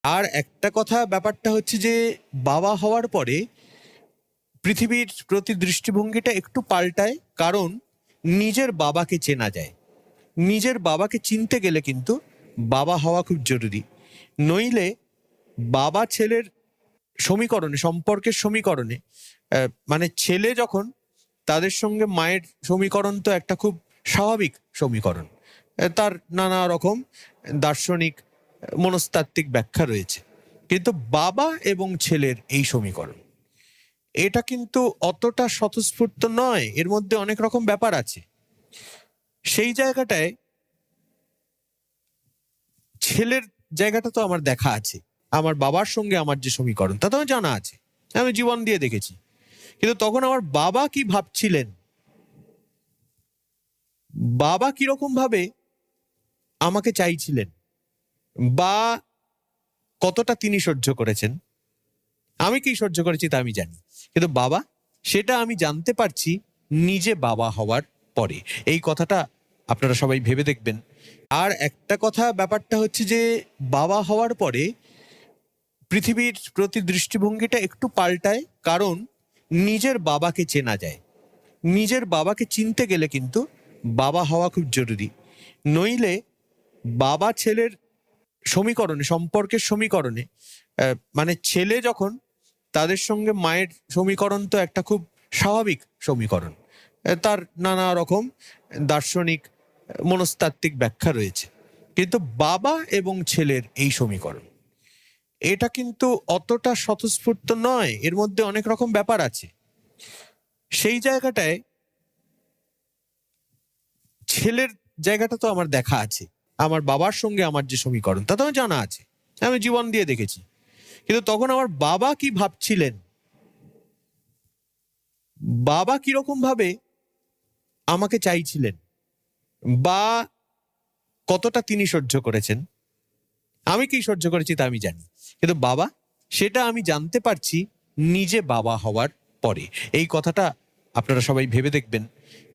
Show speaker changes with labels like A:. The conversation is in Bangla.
A: আর একটা কথা ব্যাপারটা হচ্ছে যে বাবা হওয়ার পরে পৃথিবীর প্রতি দৃষ্টিভঙ্গিটা একটু পাল্টায়, কারণ নিজের বাবাকে চেনা যায়। নিজের বাবাকে চিনতে গেলে কিন্তু বাবা হওয়া খুব জরুরি। নইলে বাবা ছেলের সমীকরণে, সম্পর্কের সমীকরণে মানে ছেলে যখন, তাদের সঙ্গে মায়ের সমীকরণ তো একটা খুব স্বাভাবিক সমীকরণ। তার নানা রকম দার্শনিক মনস্তাত্ত্বিক ব্যাখ্যা রয়েছে। কিন্তু বাবা এবং ছেলের এই সমীকরণ, এটা কিন্তু অতটা স্বতঃস্ফূর্ত নয়, এর মধ্যে অনেক রকম ব্যাপার আছে। সেই জায়গাটায় ছেলের জায়গাটা তো আমার দেখা আছে। আমার বাবার সঙ্গে আমার যে সমীকরণ, তা তো আমার জানা আছে, আমি জীবন দিয়ে দেখেছি। কিন্তু তখন আমার বাবা কি ভাবছিলেন, বাবা কিরকম ভাবে আমাকে চাইছিলেন, বা কতটা তিনি সহ্য করেছেন, আমি কি সহ্য করেছি তা আমি জানি। কিন্তু বাবা, সেটা আমি জানতে পারছি নিজে বাবা হওয়ার পরে। এই কথাটা আপনারা সবাই ভেবে দেখবেন। আর একটা কথা ব্যাপারটা হচ্ছে যে বাবা হওয়ার পরে পৃথিবীর প্রতি দৃষ্টিভঙ্গিটা একটু পাল্টায়, কারণ নিজের বাবাকে চেনা যায়। নিজের বাবাকে চিনতে গেলে কিন্তু বাবা হওয়া খুব জরুরি। নইলে বাবা ছেলের সমীকরণে, সম্পর্কের সমীকরণে মানে ছেলে যখন, তাদের সঙ্গে মায়ের সমীকরণ তো একটা খুব স্বাভাবিক সমীকরণ। তার নানা রকম দার্শনিক মনস্তাত্ত্বিক ব্যাখ্যা রয়েছে। কিন্তু বাবা এবং ছেলের এই সমীকরণ, এটা কিন্তু অতটা স্বতঃস্ফূর্ত নয়, এর মধ্যে অনেক রকম ব্যাপার আছে। সেই জায়গাটায় ছেলের জায়গাটা তো আমার দেখা আছে। আমার বাবার সঙ্গে আমার যে সমীকরণ, তা তো আমার জানা আছে, আমি জীবন দিয়ে দেখেছি। কিন্তু তখন আমার বাবা কি ভাবছিলেন, বাবা কিরকম ভাবে আমাকে চাইছিলেন, বা কতটা তিনি সহ্য করেছেন, আমি কি সহ্য করেছি তা আমি জানি। কিন্তু বাবা, সেটা আমি জানতে পারছি নিজে বাবা হওয়ার পরে। এই কথাটা আপনারা সবাই ভেবে দেখবেন।